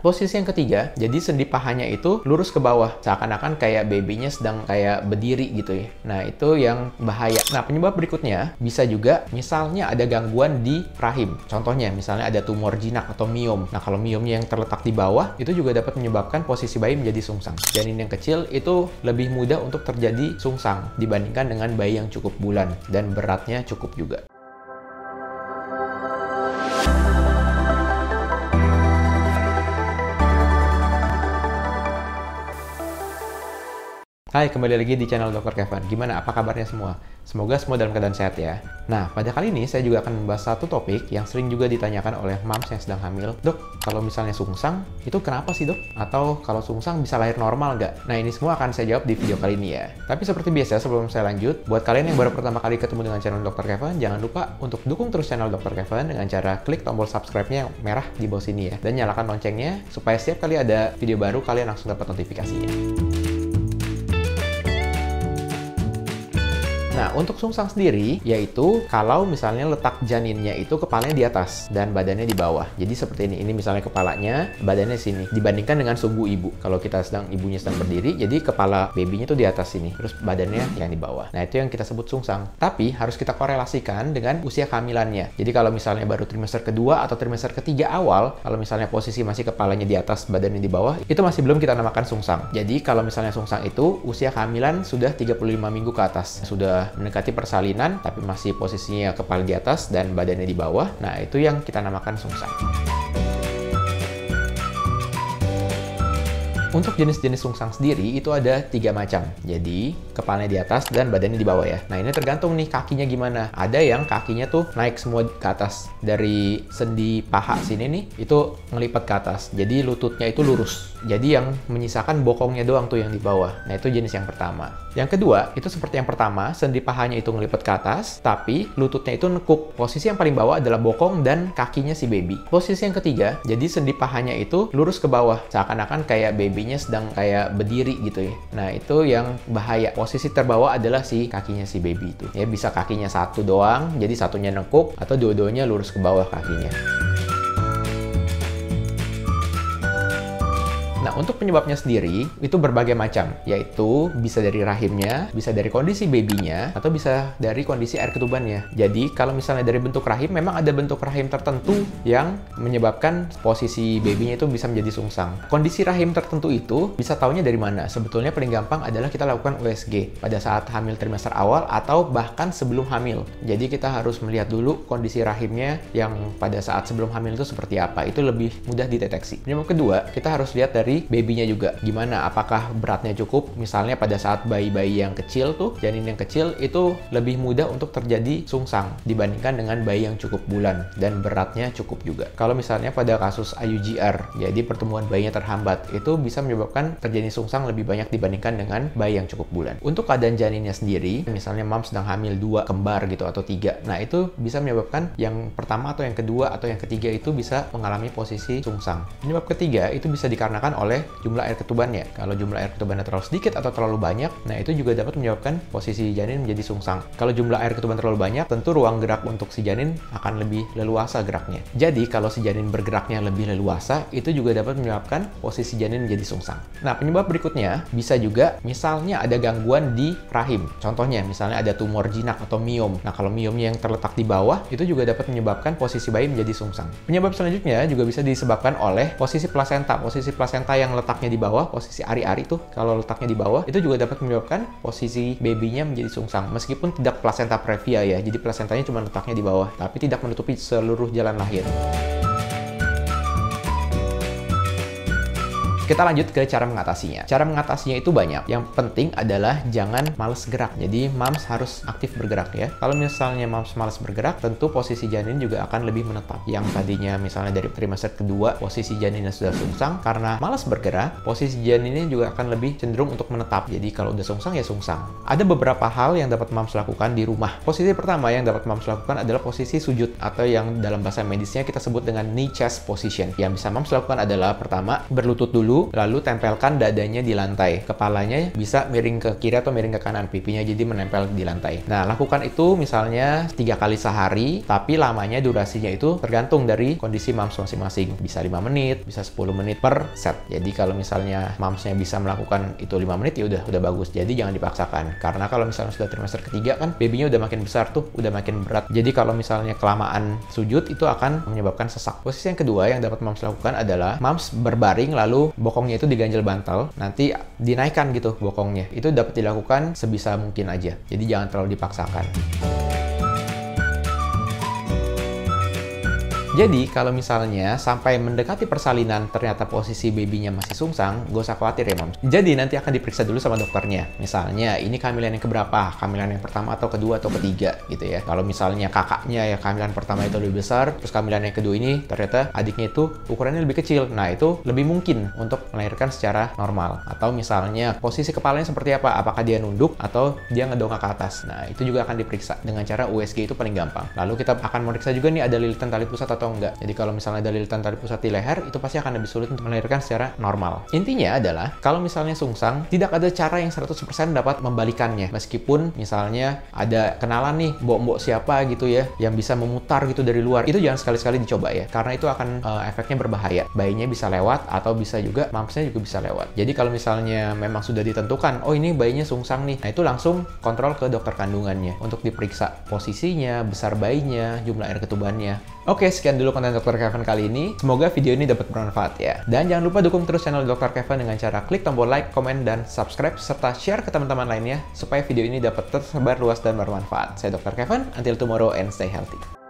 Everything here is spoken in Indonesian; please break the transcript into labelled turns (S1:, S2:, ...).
S1: Posisi yang ketiga, jadi sendi pahanya itu lurus ke bawah, seakan-akan kayak babynya sedang kayak berdiri gitu ya. Nah, itu yang bahaya. Nah, penyebab berikutnya bisa juga misalnya ada gangguan di rahim. Contohnya, misalnya ada tumor jinak atau miom. Nah, kalau miomnya yang terletak di bawah, itu juga dapat menyebabkan posisi bayi menjadi sungsang. Janin yang kecil itu lebih mudah untuk terjadi sungsang dibandingkan dengan bayi yang cukup bulan dan beratnya cukup juga. Hai, kembali lagi di channel Dr. Kevin. Gimana? Apa kabarnya semua? Semoga semua dalam keadaan sehat ya. Nah, pada kali ini saya juga akan membahas satu topik yang sering juga ditanyakan oleh moms yang sedang hamil. Dok, kalau misalnya sungsang, itu kenapa sih dok? Atau kalau sungsang bisa lahir normal nggak? Nah, ini semua akan saya jawab di video kali ini ya. Tapi seperti biasa, sebelum saya lanjut, buat kalian yang baru pertama kali ketemu dengan channel Dr. Kevin, jangan lupa untuk dukung terus channel Dr. Kevin dengan cara klik tombol subscribe-nya yang merah di bawah sini ya. Dan nyalakan loncengnya, supaya setiap kali ada video baru, kalian langsung dapat notifikasinya. Nah, untuk sungsang sendiri, yaitu kalau misalnya letak janinnya itu kepalanya di atas dan badannya di bawah. Jadi seperti ini misalnya kepalanya, badannya sini, dibandingkan dengan sumbu ibu. Kalau ibunya sedang berdiri, jadi kepala babynya itu di atas sini, terus badannya yang di bawah. Nah, itu yang kita sebut sungsang. Tapi harus kita korelasikan dengan usia kehamilannya. Jadi kalau misalnya baru trimester kedua atau trimester ketiga awal, kalau misalnya posisi masih kepalanya di atas, badannya di bawah, itu masih belum kita namakan sungsang. Jadi kalau misalnya sungsang itu usia kehamilan sudah 35 minggu ke atas. Sudah mendekati persalinan tapi masih posisinya kepala di atas dan badannya di bawah. Nah, itu yang kita namakan sungsang. Untuk jenis-jenis sungsang sendiri itu ada 3 macam. Jadi, kepalanya di atas dan badannya di bawah ya. Nah, ini tergantung nih kakinya gimana. Ada yang kakinya tuh naik semua ke atas. Dari sendi paha sini nih, itu ngelipat ke atas. Jadi, lututnya itu lurus. Jadi, yang menyisakan bokongnya doang tuh yang di bawah. Nah, itu jenis yang pertama. Yang kedua, itu seperti yang pertama, sendi pahanya itu ngelipat ke atas, tapi lututnya itu nekuk. Posisi yang paling bawah adalah bokong dan kakinya si baby. Posisi yang ketiga, jadi sendi pahanya itu lurus ke bawah. Seakan-akan kayak babynya sedang kayak berdiri gitu ya. Nah, itu yang bahaya. Posisi terbawah adalah si kakinya si baby itu. Ya, bisa kakinya satu doang, jadi satunya nekuk, atau dua-duanya lurus ke bawah kakinya. Nah, untuk penyebabnya sendiri, itu berbagai macam. Yaitu, bisa dari rahimnya, bisa dari kondisi babynya, atau bisa dari kondisi air ketubannya. Jadi, kalau misalnya dari bentuk rahim, memang ada bentuk rahim tertentu yang menyebabkan posisi babynya itu bisa menjadi sungsang. Kondisi rahim tertentu itu, bisa taunya dari mana? Sebetulnya paling gampang adalah kita lakukan USG pada saat hamil trimester awal, atau bahkan sebelum hamil. Jadi, kita harus melihat dulu kondisi rahimnya yang pada saat sebelum hamil itu seperti apa. Itu lebih mudah dideteksi. Yang kedua, kita harus lihat dari babynya juga. Gimana? Apakah beratnya cukup? Misalnya pada saat bayi-bayi yang kecil tuh, janin yang kecil itu lebih mudah untuk terjadi sungsang dibandingkan dengan bayi yang cukup bulan dan beratnya cukup juga. Kalau misalnya pada kasus IUGR, jadi pertumbuhan bayinya terhambat, itu bisa menyebabkan terjadi sungsang lebih banyak dibandingkan dengan bayi yang cukup bulan. Untuk keadaan janinnya sendiri, misalnya mom sedang hamil 2 kembar gitu atau 3. Nah, itu bisa menyebabkan yang pertama atau yang kedua atau yang ketiga itu bisa mengalami posisi sungsang. Penyebab ketiga itu bisa dikarenakan oleh jumlah air ketubannya. Kalau jumlah air ketubannya terlalu sedikit atau terlalu banyak, nah itu juga dapat menyebabkan posisi janin menjadi sungsang. Kalau jumlah air ketuban terlalu banyak, tentu ruang gerak untuk si janin akan lebih leluasa geraknya. Jadi, kalau si janin bergeraknya lebih leluasa, itu juga dapat menyebabkan posisi janin menjadi sungsang. Nah, penyebab berikutnya bisa juga misalnya ada gangguan di rahim. Contohnya, misalnya ada tumor jinak atau miom. Nah, kalau miomnya yang terletak di bawah, itu juga dapat menyebabkan posisi bayi menjadi sungsang. Penyebab selanjutnya juga bisa disebabkan oleh posisi plasenta. Posisi plasenta yang letaknya di bawah, posisi ari-ari tuh, kalau letaknya di bawah, itu juga dapat menyebabkan posisi babynya menjadi sungsang. Meskipun tidak plasenta previa ya, jadi plasentanya cuma letaknya di bawah, tapi tidak menutupi seluruh jalan lahir. Kita lanjut ke cara mengatasinya. Cara mengatasinya itu banyak. Yang penting adalah jangan males gerak. Jadi, moms harus aktif bergerak ya. Kalau misalnya moms males bergerak, tentu posisi janin juga akan lebih menetap. Yang tadinya misalnya dari trimester kedua, posisi janinnya sudah sungsang. Karena males bergerak, posisi janinnya juga akan lebih cenderung untuk menetap. Jadi, kalau udah sungsang, ya sungsang. Ada beberapa hal yang dapat moms lakukan di rumah. Posisi pertama yang dapat moms lakukan adalah posisi sujud, atau yang dalam bahasa medisnya kita sebut dengan knee chest position. Yang bisa moms lakukan adalah pertama, berlutut dulu dulu, lalu tempelkan dadanya di lantai. Kepalanya bisa miring ke kiri atau miring ke kanan, pipinya jadi menempel di lantai. Nah, lakukan itu misalnya 3 kali sehari, tapi lamanya durasinya itu tergantung dari kondisi mams masing-masing. Bisa 5 menit, bisa 10 menit per set. Jadi kalau misalnya mamsnya bisa melakukan itu 5 menit, ya udah bagus. Jadi jangan dipaksakan. Karena kalau misalnya sudah trimester ketiga kan babynya udah makin besar tuh, udah makin berat. Jadi kalau misalnya kelamaan sujud itu akan menyebabkan sesak. Posisi yang kedua yang dapat mams lakukan adalah mams berbaring lalu bokongnya itu diganjel bantal, nanti dinaikkan gitu bokongnya. Itu dapat dilakukan sebisa mungkin aja. Jadi jangan terlalu dipaksakan. Jadi, kalau misalnya sampai mendekati persalinan ternyata posisi babynya masih sungsang, gak usah khawatir ya, Mams. Jadi, nanti akan diperiksa dulu sama dokternya. Misalnya, ini kehamilan yang keberapa? Kehamilan yang pertama atau kedua atau ketiga gitu ya. Kalau misalnya kakaknya ya kehamilan pertama itu lebih besar, terus kehamilan yang kedua ini ternyata adiknya itu ukurannya lebih kecil. Nah, itu lebih mungkin untuk melahirkan secara normal. Atau misalnya, posisi kepalanya seperti apa? Apakah dia nunduk atau dia ngedongak ke atas? Nah, itu juga akan diperiksa dengan cara USG, itu paling gampang. Lalu kita akan memeriksa juga nih ada lilitan tali pusat atau enggak. Jadi kalau misalnya ada lilitan tali pusat di leher, itu pasti akan lebih sulit untuk melahirkan secara normal. Intinya adalah, kalau misalnya sungsang, tidak ada cara yang 100% dapat membalikannya. Meskipun misalnya ada kenalan nih, mbok-mbok siapa gitu ya, yang bisa memutar gitu dari luar, itu jangan sekali-sekali dicoba ya. Karena itu akan efeknya berbahaya. Bayinya bisa lewat, atau bisa juga, mamsnya juga bisa lewat. Jadi kalau misalnya memang sudah ditentukan, oh ini bayinya sungsang nih, nah itu langsung kontrol ke dokter kandungannya untuk diperiksa posisinya, besar bayinya, jumlah air ketubannya. Oke, sekian dulu konten Dr. Kevin kali ini. Semoga video ini dapat bermanfaat ya. Dan jangan lupa dukung terus channel Dr. Kevin dengan cara klik tombol like, komen, dan subscribe, serta share ke teman-teman lainnya supaya video ini dapat tersebar luas dan bermanfaat. Saya Dr. Kevin, until tomorrow and stay healthy.